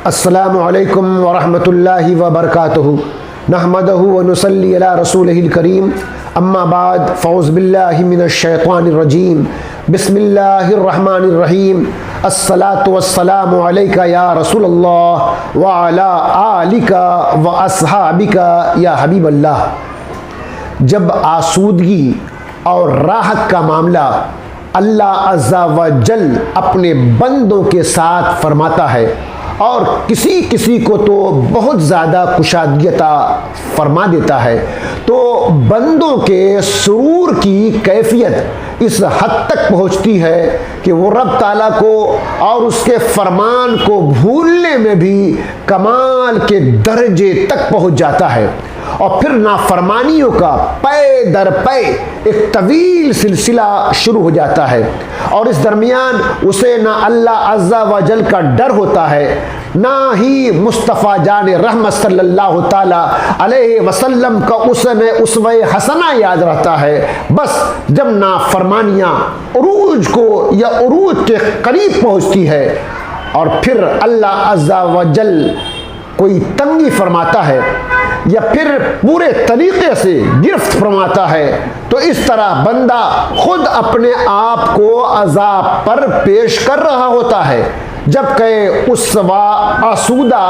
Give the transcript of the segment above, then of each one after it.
अस्सलामु अलैकुम वरहमतुल्लाहि वबरकातुहू नहमदहू व नुसल्ली अला रसूलिहिल करीम अम्मा बाद फ़ौज़ बिल्लाहि मिनश शैतानिर रजीम बिस्मिल्लाहिर रहमानिर रहीम अस्सलातु वस्सलामु अलैका या रसूलल्लाह व अला आलिका व अस्हाबिका या हबीबल्लाह। जब आसूदगी और राहत का मामला अल्लाह अज़्ज़ा व जल अपने बंदों के साथ फरमाता है और किसी किसी को तो बहुत ज़्यादा कुशादगी अता फरमा देता है, तो बंदों के सुरूर की कैफियत इस हद तक पहुँचती है कि वो रब ताला को और उसके फरमान को भूलने में भी कमाल के दर्जे तक पहुँच जाता है और फिर नाफरमानियों का पे दर पे एक तवील सिलसिला शुरू हो जाता है और इस दरमियान उसे ना अल्लाह अज़्ज़ा व जल का डर होता है, ना ही मुस्तफ़ा जान रहमत सल्लल्लाहु ताला अलैहि वसल्लम का उसवे हसना याद रहता है। बस जब नाफरमानियाँ उरूज को या उरूज के करीब पहुँचती है और फिर अल्लाह अज़्ज़ा व जल कोई तंगी फरमाता है या फिर पूरे तरीके से गिरफ्त फरमाता है, तो इस तरह बंदा खुद अपने आप को अज़ाब पर पेश कर रहा होता है, जबकि उस आसूदा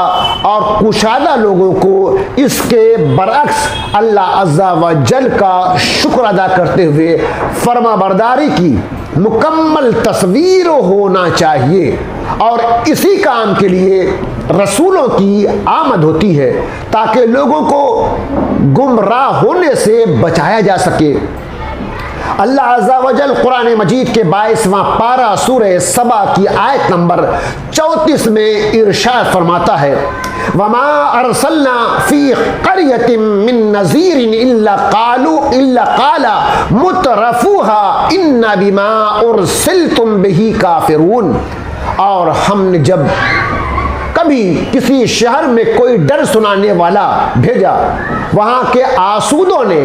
और कुशादा लोगों को इसके बरअक्स अल्लाह अज़्ज़ा व जल का शुक्र अदा करते हुए फरमा बरदारी की मुकम्मल तस्वीर होना चाहिए। और इसी काम के लिए रसूलों की आमद होती है ताकि लोगों को गुमराह होने से बचाया जा सके। अल्लाह अज़्ज़ा व जल कुरान मजीद के 22वां पारा सूरह सबा की आयत नंबर 34 में इरशाद फरमाता है, वमा अरसलना फी क़रयतिन मिन नज़ीरिन इल्ला क़ाला मुतरफूहा इन्ना बिमा उरसिलतुम बिही काफ़िरून। और हमने जब कभी किसी शहर में कोई डर सुनाने वाला भेजा, वहाँ के आसूदों ने,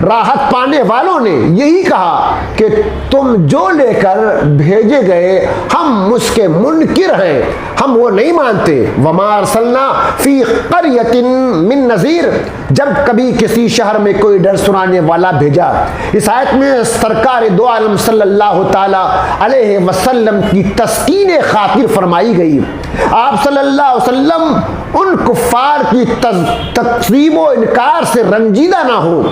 राहत पाने वालों ने यही कहा कि तुम जो लेकर भेजे गए हम उसके मुनकिर हैं, हम वो नहीं मानते। वमा अरसलना फी क़रयतिन मिन नज़ीर, जब कभी किसी शहर में कोई डर सुनाने वाला भेजा। इस आयत में सरकार दो आलम सल्लल्लाहु ताला अलैहि वसल्लम की तस्कीन खातिर फरमाई गई। आप सल्लल्लाहु अलैहि वसल्लम उन कुफ्फार की तकज़ीब व इनकार से रंजीदा ना हो,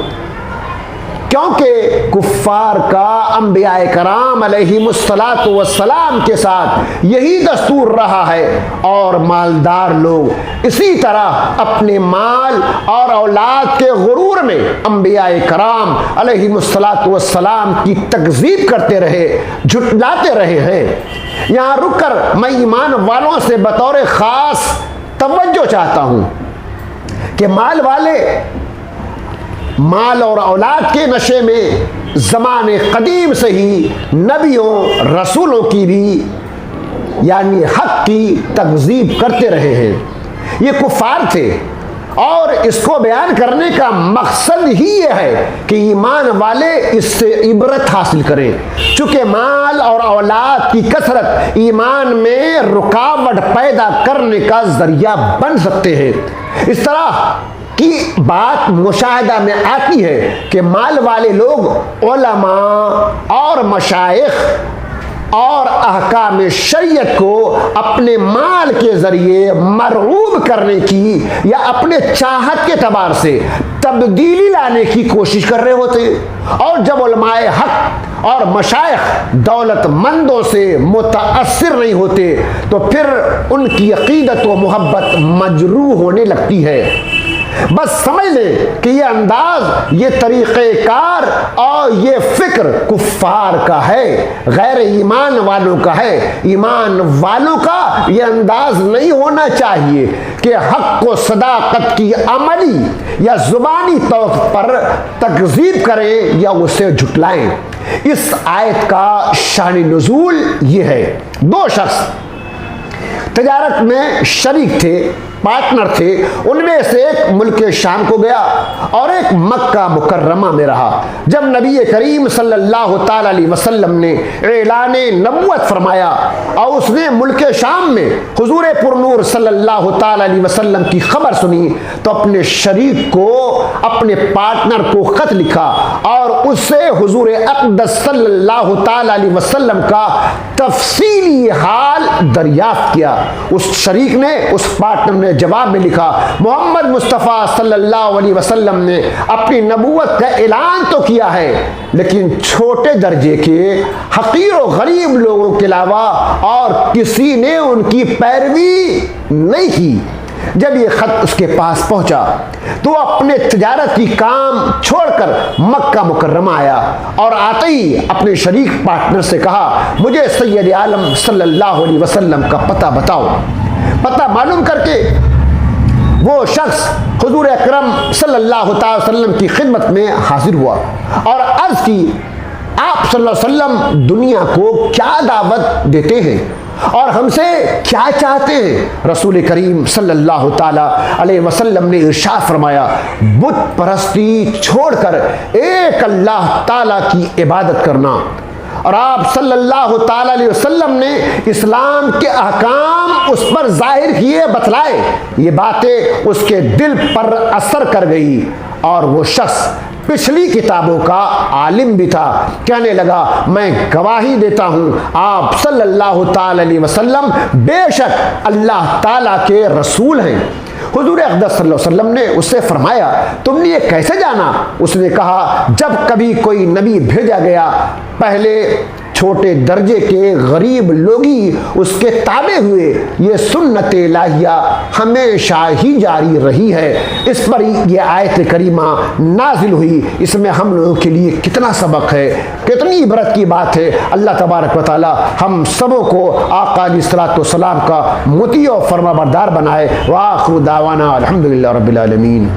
क्योंकि कुफ्फार का अंबियाए कराम अलैहिमुस्सलातु वस्सलाम के साथ यही दस्तूर रहा है और मालदार लोग इसी तरह अपने माल और औलाद के गुरूर में अंबियाए कराम अलैहिमुस्सलातु वस्सलाम की तकज़ीब करते रहे, झुटलाते रहे हैं। यहाँ रुककर मैं ईमान वालों से बतौर ख़ास तवज्जो चाहता हूँ कि माल और औलाद के नशे में ज़माने कदीम से ही नबियों रसूलों की भी यानी हक की तकज़ीब करते रहे हैं। ये कुफ़ार थे और इसको बयान करने का मकसद ही ये है कि ईमान वाले इससे इबरत हासिल करें, चूँकि माल और औलाद की कसरत ईमान में रुकावट पैदा करने का ज़रिया बन सकते हैं। इस तरह की बात मुशाहिदा में आती है कि माल वाले लोग उलमा और मशाइख और अहकाम शरीयत को अपने माल के ज़रिए मरगूब करने की या अपने चाहत के तबार से तब्दीली लाने की कोशिश कर रहे होते, और जब उलमाए हक और मशाइख दौलतमंदों से मुताअस्सिर नहीं होते तो फिर उनकी अकीदत व मोहब्बत मजरूह होने लगती है। बस समझ लें कि ये अंदाज, ये तरीक़ेकार और ये फिक्र कुफ्फार का है, गैर ईमान वालों का है। ईमान वालों का ये अंदाज नहीं होना चाहिए कि हक़ को सदाकत की अमली या ज़ुबानी तौर पर तकज़ीब करें या उसे झुटलाएं। इस आयत का शान नुज़ूल ये है, दो शख्स तजारत में शरीक थे, पार्टनर थे, उनमें से एक मुल्क शाम को गया और एक मक्का मुकर्रमा में रहा। जब नबी करीम सल्लल्लाहु ताला अलैहि वसल्लम ने ऐलान नबुव्वत फरमाया और उसने मुल्क शाम में हुजूर पुरनूर सल्लल्लाहु ताला अलैहि वसल्लम की खबर सुनी, तो अपने शरीक को, अपने पार्टनर को खत लिखा और उससे हुजूर अक़दस सल्लल्लाहु ताला अलैहि वसल्लम का तफसीली हाल दरियाफ्त किया। उस शरीक ने, उस पार्टनर ने जवाब में लिखा, मोहम्मद मुस्तफ़ा सल्लल्लाहु अलैहि वसल्लम ने अपनी नबुव्वत का ऐलान तो किया है, लेकिन छोटे दर्जे के हकीर और गरीब लोगों के अलावा और किसी ने उनकी पैरवी नहीं की। जब ये खत उसके पास पहुंचा तो अपने तिजारत की काम छोड़कर मक्का मुकर्रमा आया और आते ही अपने शरीक पार्टनर से कहा, मुझे सैयद आलम सल्लल्लाहु अलैहि वसल्लम का पता बताओ। पता मालूम करके वो शख्स हुजूर अकरम सल्लल्लाहु अलैहि वसल्लम की खिदमत में हाजिर हुआ और अर्ज की, आप सल्लल्लाहु अलैहि वसल्लम दुनिया को क्या दावत देते हैं और हमसे क्या चाहते हैं? रसूल करीम सल्लल्लाहु ताला अलैहि वसल्लम ने इरशाद फरमाया, बुत परस्ती छोड़कर एक अल्लाह ताला की इबादत करना। और आप सल्लल्लाहु ताला अलैहि वसल्लम ने इस्लाम के अहकाम उस पर जाहिर किए, बतलाए। ये बातें उसके दिल पर असर कर गई और वो शख्स पिछली किताबों का आलिम भी था। कहने लगा, मैं गवाही देता हूं आप सल्लल्लाहु ताला अलैहि वसल्लम बेशक अल्लाह ताला के रसूल हैं। हुजूर अक़दस सल्लल्लाहु अलैहि वसल्लम ने उससे फरमाया, तुमने ये कैसे जाना? उसने कहा, जब कभी कोई नबी भेजा गया, पहले छोटे दर्जे के गरीब लोग ही उसके ताबे हुए। ये सुन्नत इलाहिया हमेशा ही जारी रही है। इस पर ये आयत करीमा नाजिल हुई। इसमें हम लोगों के लिए कितना सबक है, कितनी इबरत की बात है। अल्लाह तबारक व तआला हम सबों को आका अलैहिस्सलातु वस्सलाम का मुती और फरमाबरदार बनाए। व आखिरु दावाना अल्हम्दुलिल्लाहि रब्बिल आलमीन।